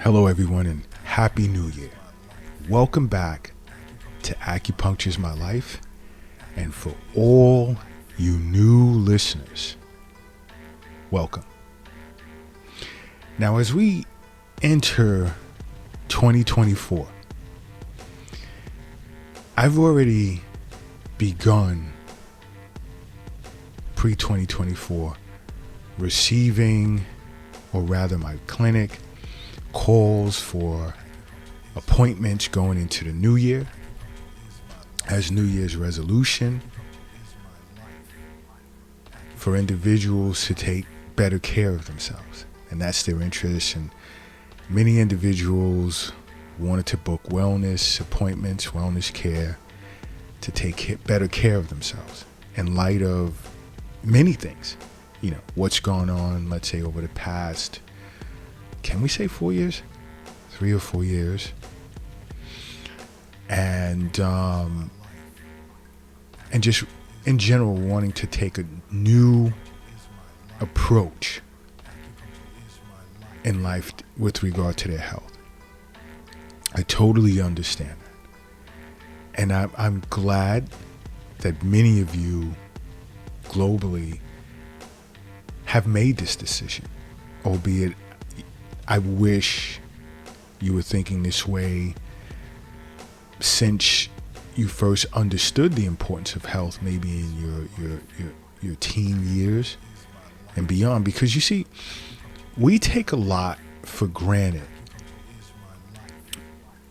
Hello everyone and Happy New Year. Welcome back to Acupuncture's My Life, and for all you new listeners, welcome. Now as we enter 2024, I've already begun pre-2024 receiving, or rather my clinic, calls for appointments going into the new year as New Year's resolution for individuals to take better care of themselves. And that's their interest. And many individuals wanted to book wellness appointments, wellness care, to take better care of themselves in light of many things. You know, what's gone on, let's say, over the past, can we say 4 years? 3 or 4 years. And just in general wanting to take a new approach in life with regard to their health. I totally understand that. And I'm glad that many of you globally have made this decision, albeit I wish you were thinking this way since you first understood the importance of health, maybe in your teen years and beyond. Because you see, we take a lot for granted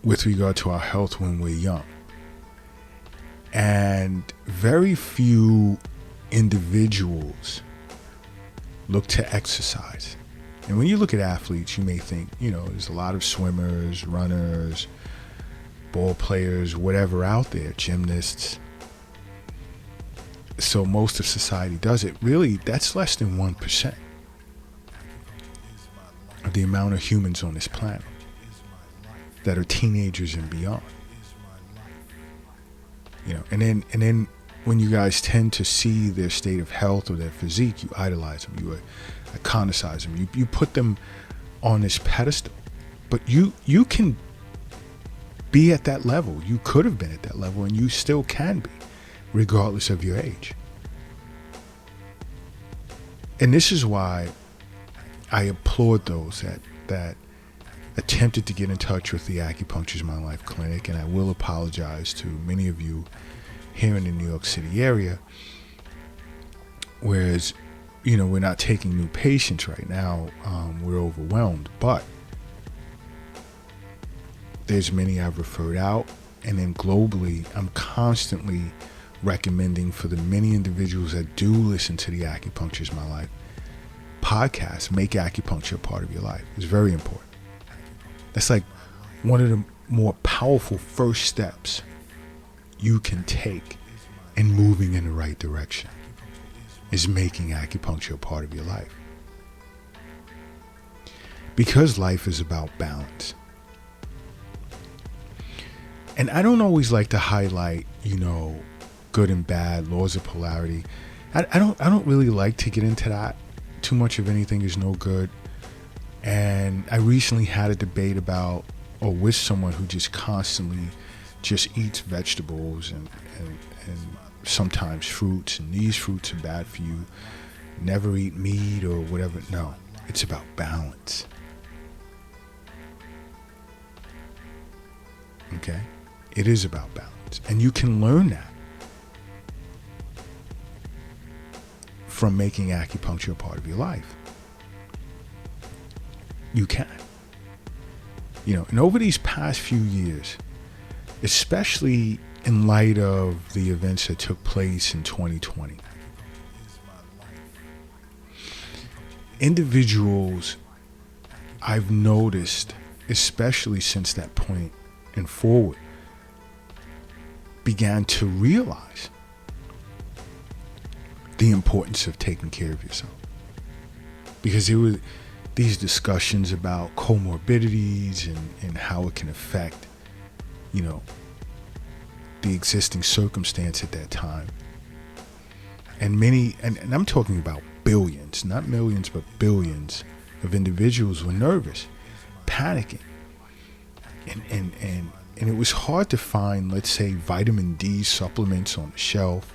with regard to our health when we're young. And very few individuals look to exercise. And when you look at athletes, you may think, there's a lot of swimmers, runners, ball players, whatever out there, gymnasts. So most of society does it. Really, that's less than 1% of the amount of humans on this planet that are teenagers and beyond. And then when you guys tend to see their state of health or their physique, you idolize them, you iconicize them, you put them on this pedestal. But you can be at that level. You could have been at that level, and you still can be, regardless of your age. And this is why I applaud those that attempted to get in touch with the Acupuncture's My Life clinic, and I will apologize to many of you here in the New York City area, whereas we're not taking new patients right now. We're overwhelmed, but there's many I've referred out, and then globally I'm constantly recommending for the many individuals that do listen to the Acupuncture's My Life podcast, make acupuncture a part of your life. It's very important. That's like one of the more powerful first steps you can take in moving in the right direction, is making acupuncture a part of your life. Because life is about balance. And I don't always like to highlight, good and bad, laws of polarity. I don't really like to get into that. Too much of anything is no good. And I recently had a debate about, or with someone who just constantly just eats vegetables and sometimes fruits, and these fruits are bad for you, never eat meat or whatever. No, it's about balance. Okay? It is about balance. And you can learn that from making acupuncture a part of your life. You can. And over these past few years, especially in light of the events that took place in 2020, individuals I've noticed, especially since that point and forward, began to realize the importance of taking care of yourself. Because there were these discussions about comorbidities and how it can affect, the existing circumstance at that time. And I'm talking about billions, not millions, but billions of individuals were nervous, panicking. And it was hard to find, let's say, vitamin D supplements on the shelf,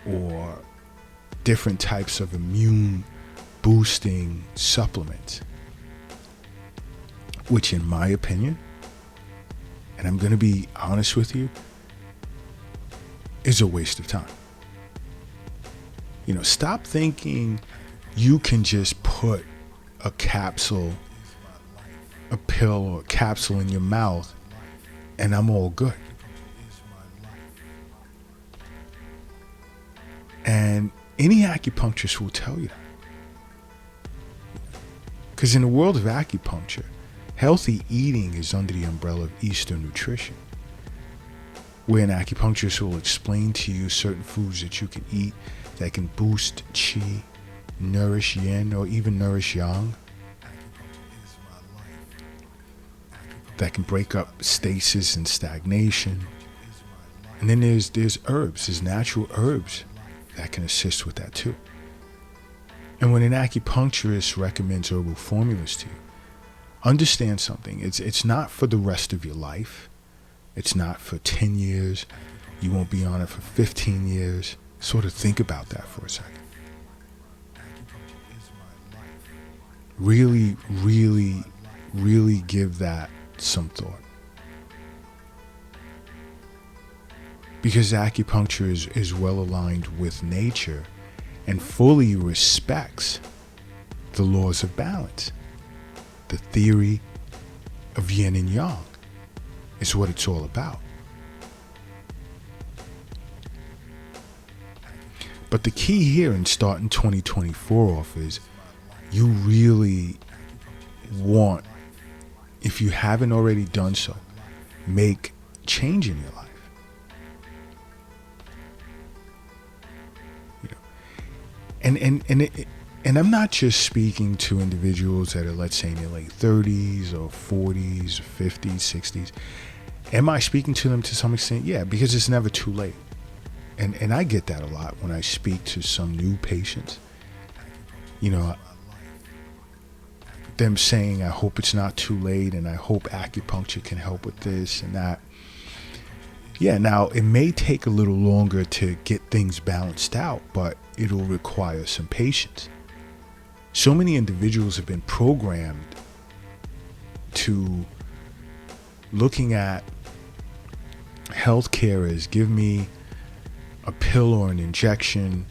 or different types of immune boosting supplements, which in my opinion, and I'm going to be honest with you, is a waste of time. Stop thinking you can just put a capsule, a pill or a capsule in your mouth and I'm all good. And any acupuncturist will tell you that. Because in the world of acupuncture, healthy eating is under the umbrella of Eastern nutrition, where an acupuncturist will explain to you certain foods that you can eat that can boost qi, nourish yin, or even nourish yang, that can break up stasis and stagnation. And then there's herbs, there's natural herbs that can assist with that too. And when an acupuncturist recommends herbal formulas to you, understand something. It's not for the rest of your life. It's not for 10 years. You won't be on it for 15 years. Sort of think about that for a second. Really, really, really give that some thought. Because acupuncture is well aligned with nature and fully respects the laws of balance. The theory of yin and yang is what it's all about. But the key here in starting 2024 off is you really want, if you haven't already done so, make change in your life. And I'm not just speaking to individuals that are, let's say, in their late 30s or 40s, 50s, 60s. Am I speaking to them to some extent? Yeah, because it's never too late. And I get that a lot when I speak to some new patients. Them saying, I hope it's not too late, and I hope acupuncture can help with this and that. Yeah, now it may take a little longer to get things balanced out, but it'll require some patience. So many individuals have been programmed to looking at healthcare as give me a pill or an injection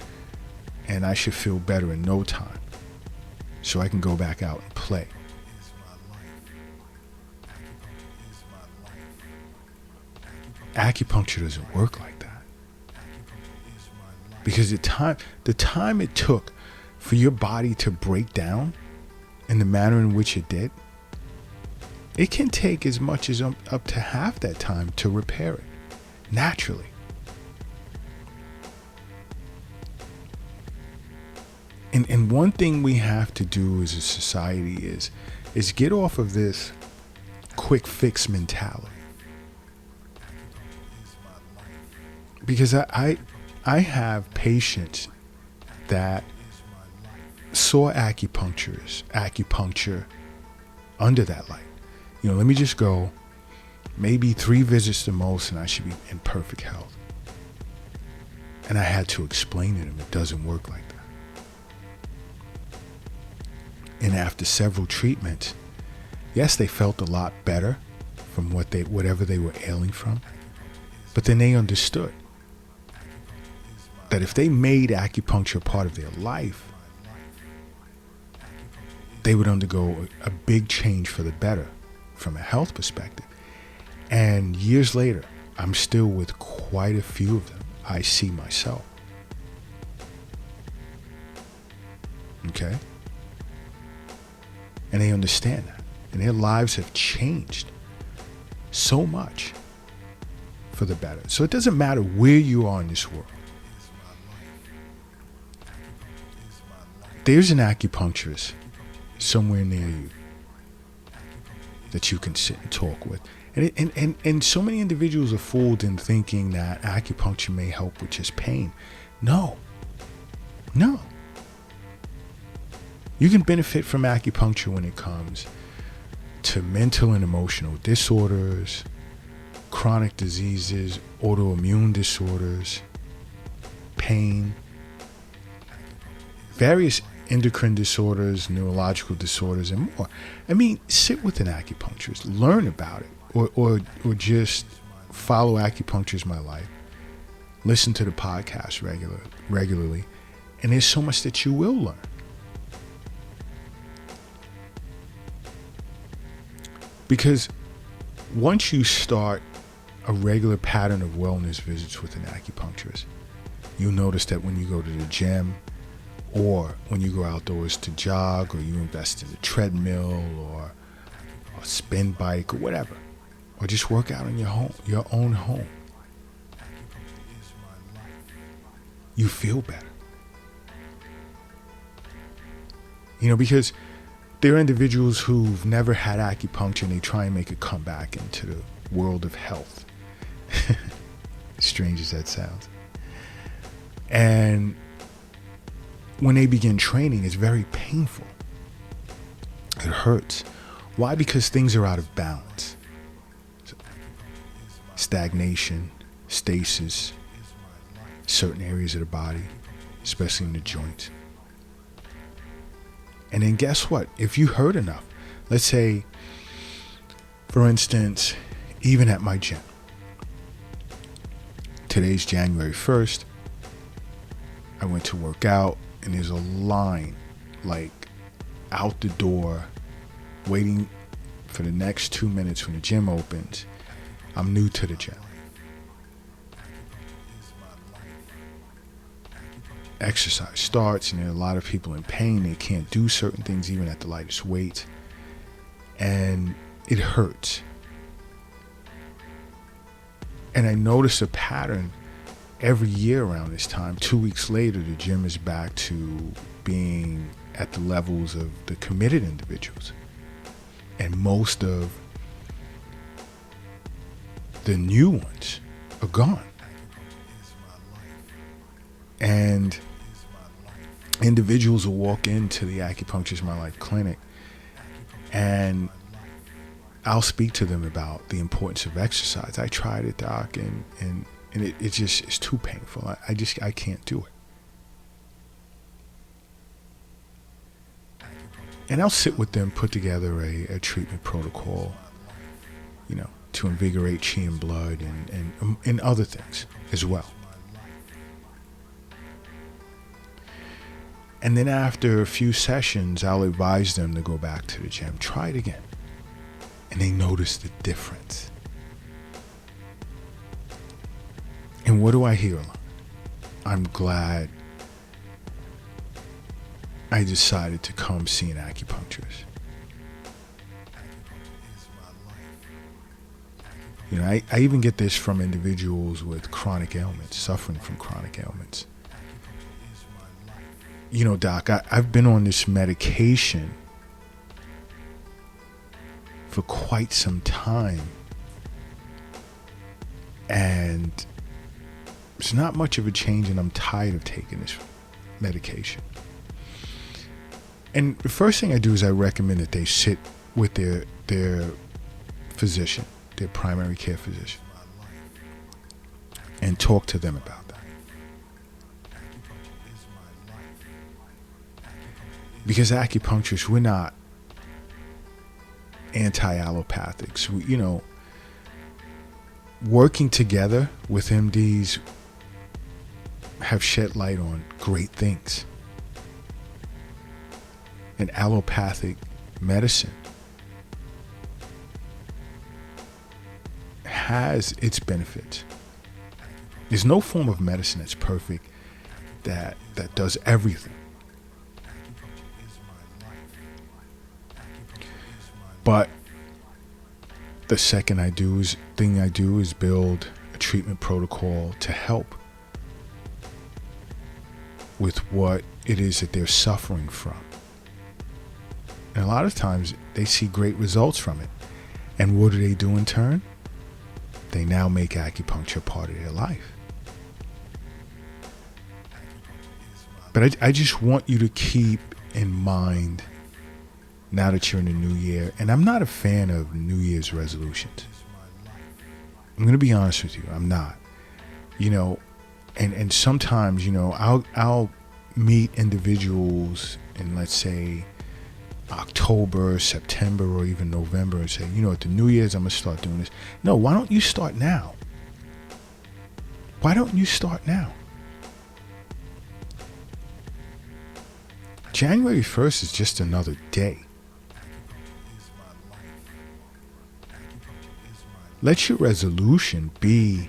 and I should feel better in no time so I can go back out and play. Acupuncture doesn't work like that. Because the time it took for your body to break down in the manner in which it did, it can take as much as up to half that time to repair it naturally. And one thing we have to do as a society is get off of this quick fix mentality. Because I have patients that saw acupuncture under that light. Let me just go maybe 3 visits the most and I should be in perfect health. And I had to explain to them it doesn't work like that. And after several treatments, yes, they felt a lot better from whatever they were ailing from. But then they understood that if they made acupuncture part of their life, they would undergo a big change for the better from a health perspective. And years later, I'm still with quite a few of them. I see myself. Okay? And they understand that. And their lives have changed so much for the better. So it doesn't matter where you are in this world. There's an acupuncturist somewhere near you that you can sit and talk with. And so many individuals are fooled in thinking that acupuncture may help with just pain. No. You can benefit from acupuncture when it comes to mental and emotional disorders, chronic diseases, autoimmune disorders, pain, various endocrine disorders, neurological disorders, and more. I mean, sit with an acupuncturist, learn about it, or just follow Acupuncture is My Life. Listen to the podcast regularly, and there's so much that you will learn. Because once you start a regular pattern of wellness visits with an acupuncturist, you'll notice that when you go to the gym, or when you go outdoors to jog, or you invest in a treadmill or a spin bike or whatever, or just work out in your own home, you feel better. Because there are individuals who've never had acupuncture and they try and make a comeback into the world of health. Strange as that sounds. And when they begin training, it's very painful. It hurts. Why? Because things are out of balance. Stagnation, stasis, certain areas of the body, especially in the joints. And then guess what? If you hurt enough, let's say, for instance, even at my gym, today's January 1st, I went to work out, and there's a line like out the door waiting for the next 2 minutes when the gym opens. I'm new to the gym. Exercise starts, and there are a lot of people in pain. They can't do certain things even at the lightest weight, and it hurts. And I notice a pattern every year around this time. 2 weeks later, the gym is back to being at the levels of the committed individuals, and most of the new ones are gone. And individuals will walk into the Acupuncture is My Life clinic, and I'll speak to them about the importance of exercise. I tried it, doc, and it just is too painful. I can't do it. And I'll sit with them, put together a treatment protocol, to invigorate chi and blood and other things as well. And then after a few sessions, I'll advise them to go back to the gym, try it again. And they notice the difference. And what do I hear a lot? I'm glad I decided to come see an acupuncturist. I even get this from individuals with chronic ailments, suffering from chronic ailments. Doc, I've been on this medication for quite some time, and it's not much of a change, and I'm tired of taking this medication. And the first thing I do is I recommend that they sit with their physician, their primary care physician, and talk to them about that. Because acupuncturists, we're not anti-allopathics. Working together with MDs have shed light on great things. And allopathic medicine has its benefits. There's no form of medicine that's perfect, that does everything. But the second thing I do is build a treatment protocol to help with what it is that they're suffering from. And a lot of times they see great results from it. And what do they do in turn? They now make acupuncture part of their life. But I just want you to keep in mind now that you're in the new year. And I'm not a fan of New Year's resolutions. I'm going to be honest with you. I'm not. You know, and sometimes, you know, I'll meet individuals in, let's say, October, September, or even November and say, you know, at the New Year's, I'm going to start doing this. No, why don't you start now? Why don't you start now? January 1st is just another day. Let your resolution be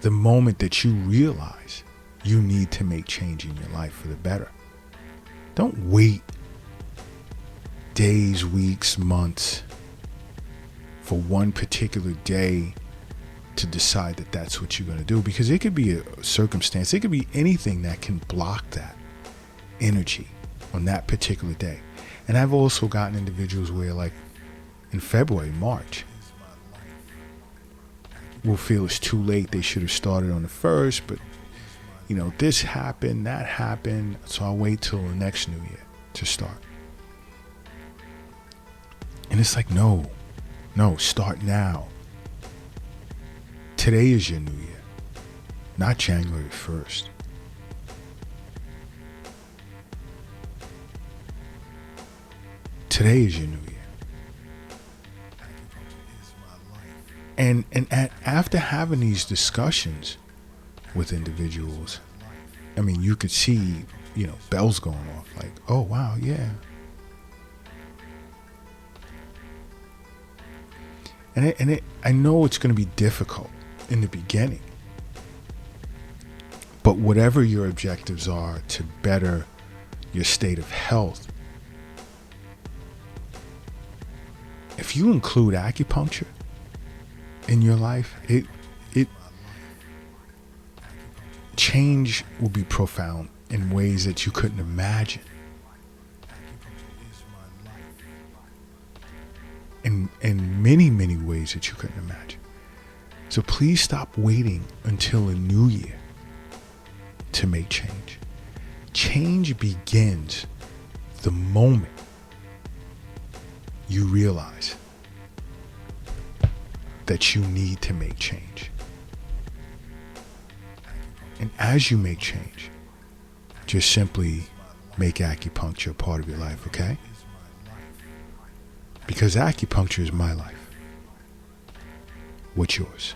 the moment that you realize you need to make change in your life for the better. Don't wait days, weeks, months for one particular day to decide that that's what you're going to do, because it could be a circumstance, it could be anything that can block that energy on that particular day. And I've also gotten individuals where, like, in February, March, will feel it's too late, they should have started on the 1st, but you know, this happened, that happened, so I'll wait till the next new year to start. And it's like, no, start now. Today is your new year, not January 1st. Today is your new year. And after having these discussions with individuals, I mean, you could see, you know, bells going off, like, oh wow, yeah. And I know it's going to be difficult in the beginning, but whatever your objectives are to better your state of health, if you include acupuncture in your life, it change will be profound in ways that you couldn't imagine. In many, many ways that you couldn't imagine. So please stop waiting until a new year to make change. Change begins the moment you realize that you need to make change. And as you make change, just simply make acupuncture a part of your life, okay? Because acupuncture is my life. What's yours?